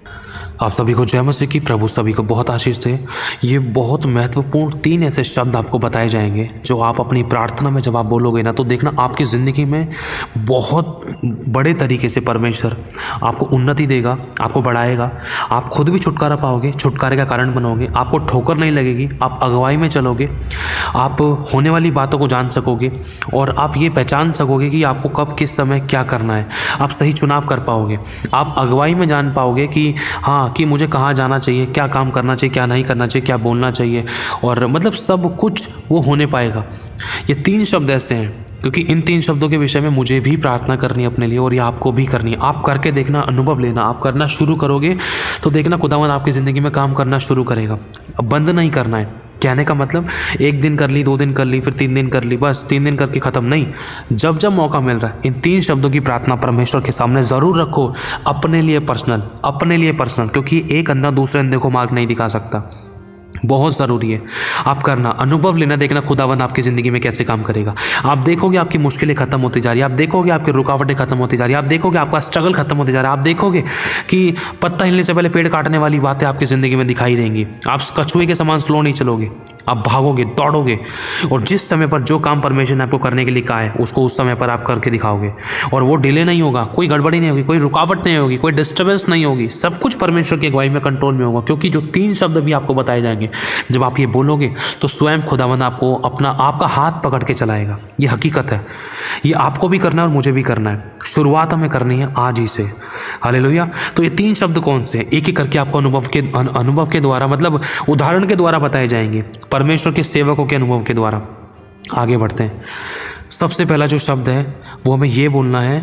आप सभी को जय मसीह की। प्रभु सभी को बहुत आशीष दे। ये बहुत महत्वपूर्ण 3 ऐसे शब्द आपको बताए जाएंगे जो आप अपनी प्रार्थना में जब आप बोलोगे ना, तो देखना आपकी ज़िंदगी में बहुत बड़े तरीके से परमेश्वर आपको उन्नति देगा, आपको बढ़ाएगा। आप खुद भी छुटकारा पाओगे, छुटकारे का कारण बनोगे, आपको ठोकर नहीं लगेगी, आप अगुवाई में चलोगे, आप होने वाली बातों को जान सकोगे और आप ये पहचान सकोगे कि आपको कब किस समय क्या करना है। आप सही चुनाव कर पाओगे। आप अगुवाई में जान पाओगे कि हाँ, कि मुझे कहाँ जाना चाहिए, क्या काम करना चाहिए, क्या नहीं करना चाहिए, क्या बोलना चाहिए, और मतलब सब कुछ वो होने पाएगा। ये 3 शब्द ऐसे हैं क्योंकि इन 3 शब्दों के विषय में मुझे भी प्रार्थना करनी है अपने लिए और ये आपको भी करनी है। आप करके देखना, अनुभव लेना। आप करना शुरू करोगे तो देखना खुदावन आपकी ज़िंदगी में काम करना शुरू करेगा। अब बंद नहीं करना है। कहने का मतलब 1 दिन कर ली, 2 दिन कर ली, फिर 3 दिन कर ली, बस 3 दिन करके ख़त्म नहीं। जब जब मौका मिल रहा है इन 3 शब्दों की प्रार्थना परमेश्वर के सामने ज़रूर रखो, अपने लिए पर्सनल, अपने लिए पर्सनल, क्योंकि एक अंधा दूसरे अंधे को मार्ग नहीं दिखा सकता। बहुत ज़रूरी है आप करना, अनुभव लेना, देखना खुदावन आपकी ज़िंदगी में कैसे काम करेगा। आप देखोगे आपकी मुश्किलें खत्म होती जा रही है, आप देखोगे आपकी रुकावटें खत्म होती जा रही है, आप देखोगे आपका स्ट्रगल खत्म होते जा रहा है, आप देखोगे कि पत्ता हिलने से पहले पेड़ काटने वाली बातें आपकी ज़िंदगी में दिखाई देंगी। आप कछुए के समान स्लो नहीं चलोगे, आप भागोगे, दौड़ोगे और जिस समय पर जो काम परमेश्वर ने आपको करने के लिए कहा है उसको उस समय पर आप करके दिखाओगे और वो डिले नहीं होगा, कोई गड़बड़ी नहीं होगी, कोई रुकावट नहीं होगी, कोई डिस्टर्बेंस नहीं होगी। सब कुछ परमेश्वर की अगुवाई में कंट्रोल में होगा, क्योंकि जो 3 शब्द भी आपको बताए जाएंगे जब आप ये बोलोगे तो स्वयं खुदावन आपको आपका हाथ पकड़ के चलाएगा। ये हकीकत है, ये आपको भी करना है और मुझे भी करना है। शुरुआत हमें करनी है आज ही से। हालेलुया। तो ये 3 शब्द कौन से? एक एक करके आपको अनुभव के द्वारा, मतलब उदाहरण के द्वारा बताए जाएंगे, परमेश्वर के सेवकों के अनुभव के द्वारा। आगे बढ़ते हैं। सबसे पहला जो शब्द है वो हमें ये बोलना है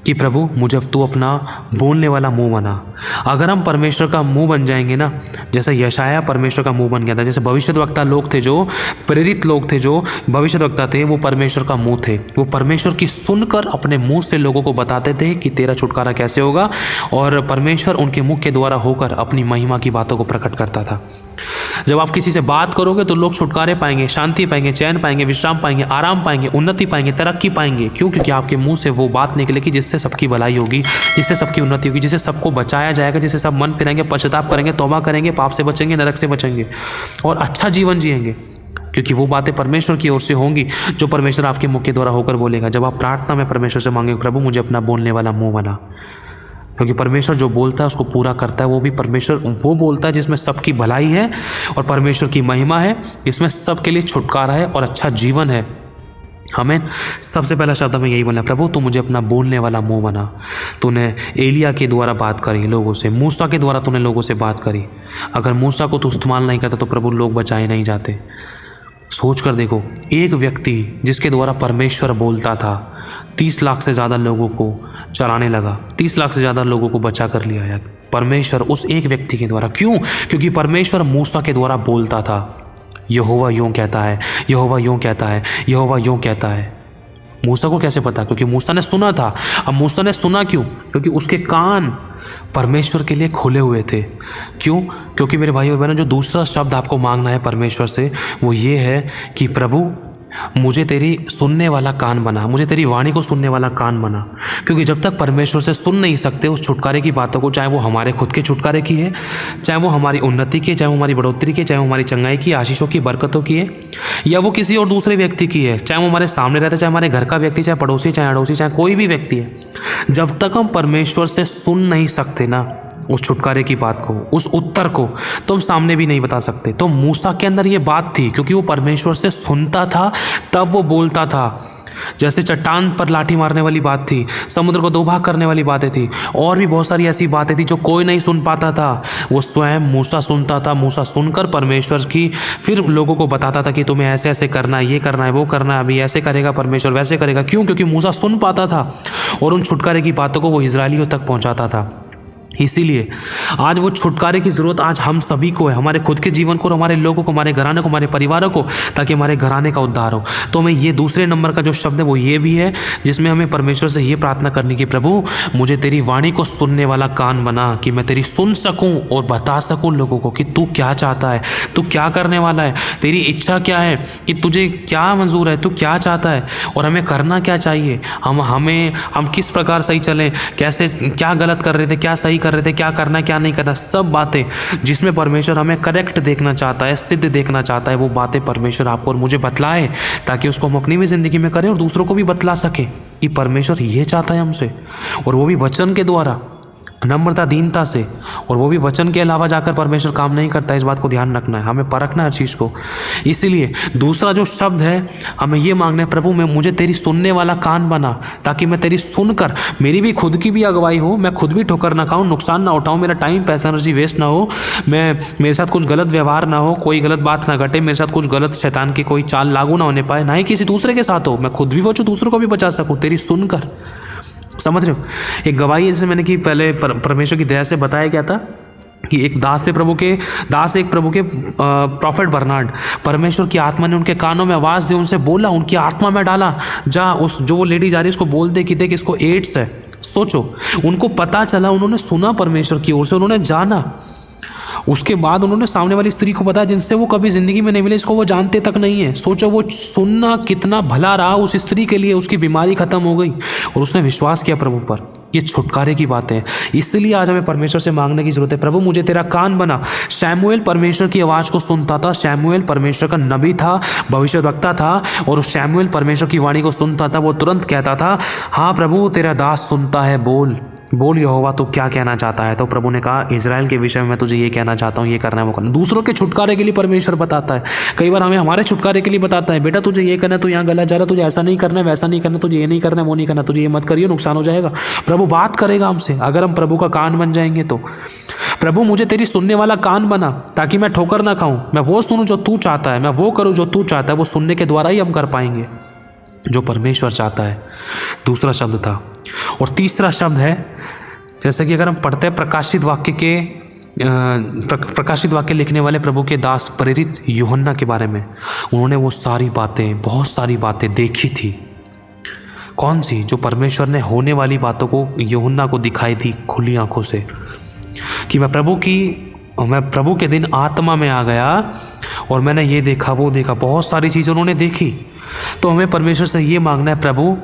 कि प्रभु मुझे तू अपना बोलने वाला मुंह बना। अगर हम परमेश्वर का मुंह बन जाएंगे ना, जैसे यशाया परमेश्वर का मुंह बन गया था, जैसे भविष्यद्वक्ता लोग थे, जो प्रेरित लोग थे, जो भविष्यद्वक्ता थे, वो परमेश्वर का मुंह थे। वो परमेश्वर की सुनकर अपने मुंह से लोगों को बताते थे कि तेरा छुटकारा कैसे होगा, और परमेश्वर उनके मुख के द्वारा होकर अपनी महिमा की बातों को प्रकट करता था। जब आप किसी से बात करोगे तो लोग छुटकारे पाएंगे, शांति पाएंगे, चैन पाएंगे, विश्राम पाएंगे, आराम पाएंगे, उन्नति पाएंगे, तरक्की पाएंगे। क्यों? क्योंकि आपके मुंह से वो बात निकलेगी जिससे सबकी भलाई होगी, जिससे सबकी उन्नति होगी, जिससे सबको बचाया जाएगा, जिससे सब मन फिरेंगे, पश्चाताप करेंगे, तौबा करेंगे, पाप से बचेंगे, नरक से बचेंगे और अच्छा जीवन जिएंगे, क्योंकि वो बातें परमेश्वर की ओर से होंगी जो परमेश्वर आपके मुख के द्वारा होकर बोलेगा। जब आप प्रार्थना में परमेश्वर से मांगे प्रभु मुझे अपना बोलने वाला मुंह बना, क्योंकि परमेश्वर जो बोलता है उसको पूरा करता है। वो भी परमेश्वर वो बोलता है जिसमें सबकी भलाई है और परमेश्वर की महिमा है, जिसमें सबके लिए छुटकारा है और अच्छा जीवन है। हमें सबसे पहला शब्द हमें यही बोलना है, प्रभु तू मुझे अपना बोलने वाला मुंह बना। तूने एलिया के द्वारा बात करी लोगों से, मूसा के द्वारा तूने लोगों से बात करी। अगर मूसा को तू इस्तेमाल नहीं करता तो प्रभु लोग बचाए नहीं जाते। सोच कर देखो, एक व्यक्ति जिसके द्वारा परमेश्वर बोलता था 30 लाख से ज़्यादा लोगों को चलाने लगा, 30 लाख से ज़्यादा लोगों को बचा कर लिया है परमेश्वर उस एक व्यक्ति के द्वारा। क्यों? क्योंकि परमेश्वर मूसा के द्वारा बोलता था, यहोवा यूँ कहता है, यहोवा यूँ कहता है, यहोवा यूँ कहता है। मूसा को कैसे पता? क्योंकि मूसा ने सुना था। अब मूसा ने सुना क्यों? क्योंकि उसके कान परमेश्वर के लिए खुले हुए थे। क्यों? क्योंकि मेरे भाई और बहनों, जो दूसरा शब्द आपको मांगना है परमेश्वर से वो ये है कि प्रभु मुझे तेरी सुनने वाला कान बना, मुझे तेरी वाणी को सुनने वाला कान बना। क्योंकि जब तक परमेश्वर से सुन नहीं सकते उस छुटकारे की बातों को, चाहे वो हमारे खुद के छुटकारे की है, चाहे वो हमारी उन्नति की, चाहे वो हमारी बढ़ोतरी की, चाहे वो हमारी चंगाई की, आशीषों की, बरकतों की है, या वो किसी और दूसरे व्यक्ति की है, चाहे वो हमारे सामने रहता है, चाहे हमारे घर का व्यक्ति, चाहे पड़ोसी, चाहे अड़ोसी, चाहे कोई भी व्यक्ति है, जब तक हम परमेश्वर से सुन नहीं सकते ना उस छुटकारे की बात को, उस उत्तर को, तो हम सामने भी नहीं बता सकते। तो मूसा के अंदर ये बात थी, क्योंकि वो परमेश्वर से सुनता था तब वो बोलता था। जैसे चट्टान पर लाठी मारने वाली बात थी, समुद्र को 2 भाग करने वाली बातें थी, और भी बहुत सारी ऐसी बातें थी जो कोई नहीं सुन पाता था। वो स्वयं मूसा सुनता था। मूसा सुनकर परमेश्वर की फिर लोगों को बताता था कि तुम्हें ऐसे ऐसे करना है, ये करना है, वो करना है, अभी ऐसे करेगा परमेश्वर, वैसे करेगा। क्यों? क्योंकि मूसा सुन पाता था और उन छुटकारे की बातों को वो इजरायलियों तक पहुँचाता था। इसीलिए आज वो छुटकारे की ज़रूरत आज हम सभी को है, हमारे खुद के जीवन को, हमारे लोगों को, हमारे घराने को, हमारे परिवारों को, ताकि हमारे घराने का उद्धार हो। तो हमें ये दूसरे नंबर का जो शब्द है वो ये भी है, जिसमें हमें परमेश्वर से ये प्रार्थना करनी कि प्रभु मुझे तेरी वाणी को सुनने वाला कान बना, कि मैं तेरी सुन सकूं और बता सकूं लोगों को कि तू क्या चाहता है, तू क्या करने वाला है, तेरी इच्छा क्या है, कि तुझे क्या मंजूर है, तू क्या चाहता है और हमें करना क्या चाहिए, हम किस प्रकार सही चलें, कैसे, क्या गलत कर रहे थे, क्या सही कर रहे थे, क्या करना है क्या नहीं करना, सब बातें जिसमें परमेश्वर हमें करेक्ट देखना चाहता है, सिद्ध देखना चाहता है, वो बातें परमेश्वर आपको और मुझे बतलाए, ताकि उसको हम अपनी भी ज़िंदगी में करें और दूसरों को भी बतला सकें कि परमेश्वर ये चाहता है हमसे, और वो भी वचन के द्वारा, नम्रता दीनता से। और वो भी वचन के अलावा जाकर परमेश्वर काम नहीं करता है, इस बात को ध्यान रखना है, हमें परखना है हर चीज़ को। इसीलिए दूसरा जो शब्द है, हमें ये मांगना है, प्रभु मैं मुझे तेरी सुनने वाला कान बना, ताकि मैं तेरी सुनकर मेरी भी खुद की भी अगुवाई हो, मैं खुद भी ठोकर ना खाऊं, नुकसान ना उठाऊं, मेरा टाइम पैसा एनर्जी वेस्ट ना हो, मेरे साथ कुछ गलत व्यवहार ना हो, कोई गलत बात ना घटे, मेरे साथ कुछ गलत शैतान की कोई चाल लागू ना होने पाए, ना ही किसी दूसरे के साथ हो, मैं खुद भी बचूं, दूसरों को भी बचा सकूं तेरी सुनकर। समझ रहे हो? एक गवाही जैसे मैंने कि पहले परमेश्वर की दया से बताया गया था कि एक दास एक प्रभु के प्रॉफिट बर्नार्ड, परमेश्वर की आत्मा ने उनके कानों में आवाज़ दी, उनसे बोला, उनकी आत्मा में डाला, जा उस जो वो लेडी जा रही है उसको बोल दे कि देख इसको एड्स है। सोचो, उनको पता चला, उन्होंने सुना परमेश्वर की ओर से, उन्होंने जाना। उसके बाद उन्होंने सामने वाली स्त्री को बताया जिनसे वो कभी ज़िंदगी में नहीं मिले, इसको वो जानते तक नहीं है। सोचो वो सुनना कितना भला रहा उस स्त्री के लिए, उसकी बीमारी खत्म हो गई और उसने विश्वास किया प्रभु पर। ये छुटकारे की बात है। इसलिए आज हमें परमेश्वर से मांगने की जरूरत है, प्रभु मुझे तेरा कान बना। शमूएल परमेश्वर की आवाज़ को सुनता था, शमूएल परमेश्वर का नबी था, भविष्यवक्ता था, और शमूएल परमेश्वर की वाणी को सुनता था। वो तुरंत कहता था, हाँ प्रभु तेरा दास सुनता है, बोल बोल यहोवा तू क्या कहना चाहता है। तो प्रभु ने कहा, इजराइल के विषय में मैं तुझे ये कहना चाहता हूँ, ये करना है वो करना। दूसरों के छुटकारे के लिए परमेश्वर बताता है, कई बार हमें हमारे छुटकारे के लिए बताता है, बेटा तुझे ये करना है, तू यहाँ गलत जा रहा है, तुझे ऐसा नहीं करना है, वैसा नहीं करना, तुझे ये नहीं करना है, वो नहीं करना, तुझे ये मत करिए, नुकसान हो जाएगा। प्रभु बात करेगा हमसे अगर हम प्रभु का कान बन जाएंगे तो। प्रभु मुझे तेरी सुनने वाला कान बना, ताकि मैं ठोकर ना खाऊं, मैं वो सुनूं जो तू चाहता है, मैं वो करूं जो तू चाहता है। वो सुनने के द्वारा ही हम कर पाएंगे जो परमेश्वर चाहता है। दूसरा शब्द था। और तीसरा शब्द है, जैसे कि अगर हम पढ़ते हैं प्रकाशित वाक्य लिखने वाले प्रभु के दास प्रेरित यूहन्ना के बारे में, उन्होंने वो सारी बातें, बहुत सारी बातें देखी थी। कौन सी? जो परमेश्वर ने होने वाली बातों को यूहन्ना को दिखाई दी खुली आंखों से, कि मैं प्रभु के दिन आत्मा में आ गया और मैंने ये देखा वो देखा, बहुत सारी चीज़ें उन्होंने देखी। तो हमें परमेश्वर से ये मांगना है, प्रभु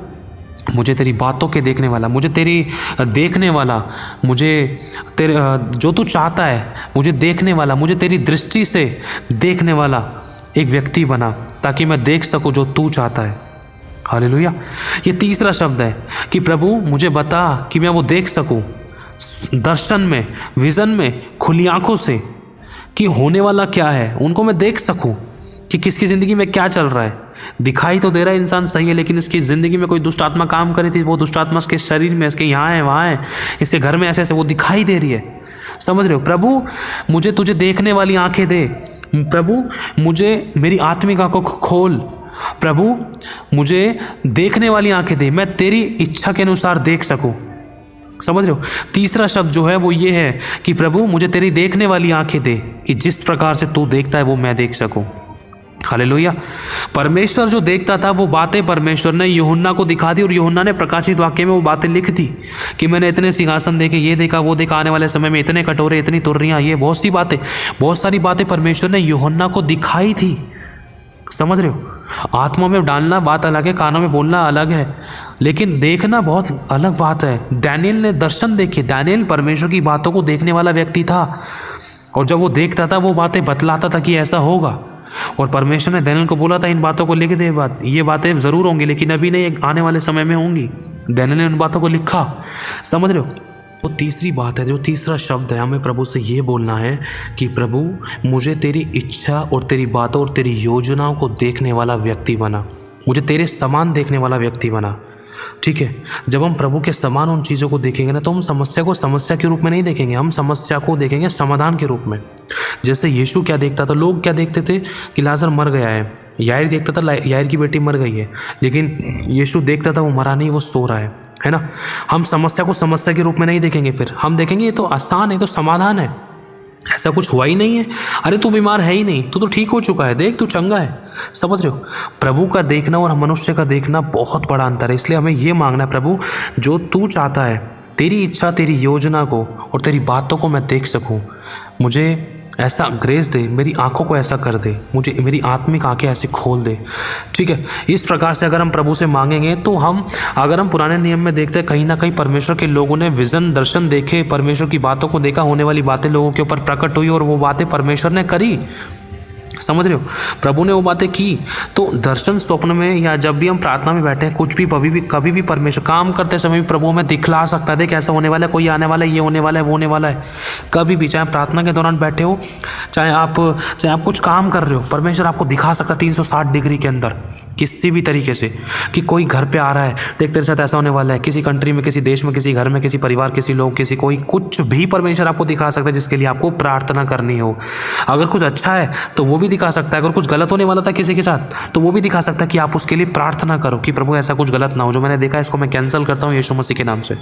मुझे तेरी बातों के देखने वाला, मुझे तेरी देखने वाला, मुझे तेरे जो तू चाहता है मुझे देखने वाला, मुझे तेरी दृष्टि से देखने वाला एक व्यक्ति बना, ताकि मैं देख सकूं जो तू चाहता है। हालेलुया। ये तीसरा शब्द है कि प्रभु मुझे बता कि मैं वो देख सकूं दर्शन में, विज़न में, खुली आंखों से, कि होने वाला क्या है, उनको मैं देख सकूं कि किसकी ज़िंदगी में क्या चल रहा है। दिखाई तो दे रहा है इंसान सही है, लेकिन इसकी ज़िंदगी में कोई दुष्ट आत्मा काम करी थी, वो दुष्ट आत्मा इसके शरीर में, इसके यहाँ है वहाँ है, इसके घर में ऐसे ऐसे वो दिखाई दे रही है। समझ रहे हो? प्रभु मुझे तुझे देखने वाली आंखें दे, प्रभु मुझे मेरी आत्मिक आंखों को खोल, प्रभु मुझे देखने वाली आंखें दे, मैं तेरी इच्छा के अनुसार देख सकूँ। समझ रहे हो? तीसरा शब्द जो है वो ये है कि प्रभु मुझे तेरी देखने वाली आंखें दे, कि जिस प्रकार से तू देखता है वो मैं देख सकूँ। हालेलुया। परमेश्वर जो देखता था वो बातें परमेश्वर ने यूहन्ना को दिखा दी, और यूहन्ना ने प्रकाशित वाक्य में वो बातें लिख दी कि मैंने इतने सिंहासन देखे, ये देखा वो देखा, आने वाले समय में इतने कटोरे, इतनी तुर्रियाँ, ये बहुत सी बातें, बहुत सारी बातें परमेश्वर ने यूहन्ना को दिखाई थी। समझ रहे हो? आत्मा में डालना बात अलग है, कानों में बोलना अलग है, लेकिन देखना बहुत अलग बात है। दानियेल ने दर्शन देखे, दानियेल परमेश्वर की बातों को देखने वाला व्यक्ति था, और जब वो देखता था वो बातें बतलाता था कि ऐसा होगा। और परमेश्वर ने दानियेल को बोला था इन बातों को लिख दे, ये बातें ज़रूर होंगी, लेकिन अभी नहीं, आने वाले समय में होंगी। दानियेल ने उन बातों को लिखा। समझ रहे हो? तो तीसरी बात है, जो तीसरा शब्द है, हमें प्रभु से ये बोलना है कि प्रभु मुझे तेरी इच्छा और तेरी बातों और तेरी योजनाओं को देखने वाला व्यक्ति बना, मुझे तेरे समान देखने वाला व्यक्ति बना। ठीक है? जब हम प्रभु के समान उन चीज़ों को देखेंगे ना, तो हम समस्या को समस्या के रूप में नहीं देखेंगे, हम समस्या को देखेंगे समाधान के रूप में। जैसे यीशु क्या देखता था, लोग क्या देखते थे कि लाजर मर गया है, याईर देखता था याईर की बेटी मर गई है, लेकिन यीशु देखता था वो मरा नहीं, वो सो रहा है ना। हम समस्या को समस्या के रूप में नहीं देखेंगे, फिर हम देखेंगे ये तो आसान है, तो समाधान है, ऐसा कुछ हुआ ही नहीं है, अरे तू बीमार है ही नहीं, तू तो ठीक हो चुका है, देख तू चंगा है। समझ रहे हो? प्रभु का देखना और मनुष्य का देखना बहुत बड़ा अंतर है। इसलिए हमें ये मांगना है, प्रभु जो तू चाहता है, तेरी इच्छा, तेरी योजना को और तेरी बातों को मैं देख सकूं, मुझे ऐसा ग्रेस दे, मेरी आंखों को ऐसा कर दे, मुझे मेरी आत्मिक आंखें ऐसे खोल दे। ठीक है, इस प्रकार से अगर हम प्रभु से मांगेंगे तो अगर हम पुराने नियम में देखते हैं कहीं ना कहीं परमेश्वर के लोगों ने विजन दर्शन देखे, परमेश्वर की बातों को देखा, होने वाली बातें लोगों के ऊपर प्रकट हुई और वो बातें परमेश्वर ने करी। समझ रहे हो, प्रभु ने वो बातें की। तो दर्शन स्वप्न में या जब भी हम प्रार्थना में बैठे हैं, कुछ भी कभी भी परमेश्वर काम करते समय भी प्रभु हमें दिखला सकता है, देख ऐसा होने वाला है, कोई आने वाला है, ये होने वाला है, वो होने वाला है। कभी भी, चाहे प्रार्थना के दौरान बैठे हो, चाहे आप कुछ काम कर रहे हो, परमेश्वर आपको दिखा सकता है 360 डिग्री के अंदर किसी भी तरीके से कि कोई घर पे आ रहा है, देख तेरे साथ ऐसा होने वाला है, किसी कंट्री में, किसी देश में, किसी घर में, किसी परिवार, किसी लोग, किसी कोई, कुछ भी परमेश्वर आपको दिखा सकता है जिसके लिए आपको प्रार्थना करनी हो। अगर कुछ अच्छा है तो वो भी दिखा सकता है, अगर कुछ गलत होने वाला था किसी के साथ तो वो भी दिखा सकता है कि आप उसके लिए प्रार्थना करो कि प्रभु ऐसा कुछ गलत ना हो, जो मैंने देखा है इसको मैं कैंसिल करता हूँ यीशु मसीह के नाम से।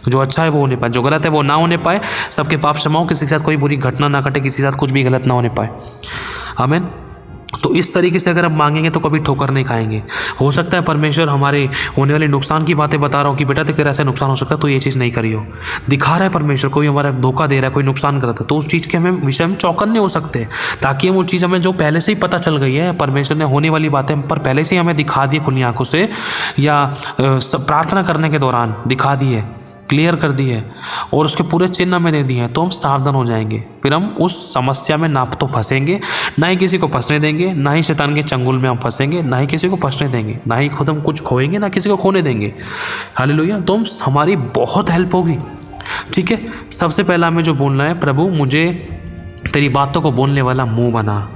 जो अच्छा है वो होने पाए, जो गलत है वो ना होने पाए, सबके पाप क्षमा हो, किसी के साथ कोई बुरी घटना ना घटे, किसी के साथ कुछ भी गलत ना होने पाए। आमीन। तो इस तरीके से अगर हम मांगेंगे तो कभी ठोकर नहीं खाएंगे। हो सकता है परमेश्वर हमारे होने वाले नुकसान की बातें बता रहा हो कि बेटा तेरा ऐसा नुकसान हो सकता है तो ये चीज़ नहीं करी हो, दिखा रहा है परमेश्वर, कोई हमारा धोखा दे रहा है, कोई नुकसान कर रहा था, तो उस चीज़ के हमें विषय में चौकन्ने हो सकते हैं, ताकि हम वो चीज़ हमें जो पहले से ही पता चल गई है, परमेश्वर ने होने वाली बातें हम पर पहले से ही हमें दिखा दी खुली आंखों से, या प्रार्थना करने के दौरान दिखा दी है, क्लियर कर दी है, और उसके पूरे चिन्ह हमें दे दिए हैं, तो हम सावधान हो जाएंगे। फिर हम उस समस्या में ना तो फंसेंगे, ना ही किसी को फंसने देंगे, ना ही शैतान के चंगुल में हम फंसेंगे, ना ही किसी को फंसने देंगे, ना ही खुद हम कुछ खोएंगे, ना किसी को खोने देंगे। हालेलुया। तो हमारी बहुत हेल्प होगी। ठीक है, सबसे पहला हमें जो बोलना है, प्रभु मुझे तेरी बातों को बोलने वाला मुँह बना।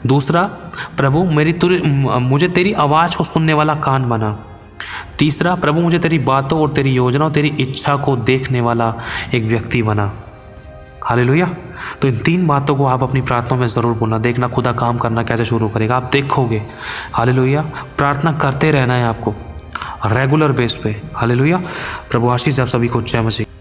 दूसरा, प्रभु मुझे तेरी आवाज़ को सुनने वाला कान बना। तीसरा, प्रभु मुझे तेरी बातों और तेरी योजना और तेरी इच्छा को देखने वाला एक व्यक्ति बना। हालेलुया। तो इन 3 बातों को आप अपनी प्रार्थना में ज़रूर बोलना, देखना खुदा काम करना कैसे शुरू करेगा, आप देखोगे। हालेलुया। प्रार्थना करते रहना है आपको रेगुलर बेस पे। हालेलुया। प्रभु आशीष आप सभी को। जय मसीह।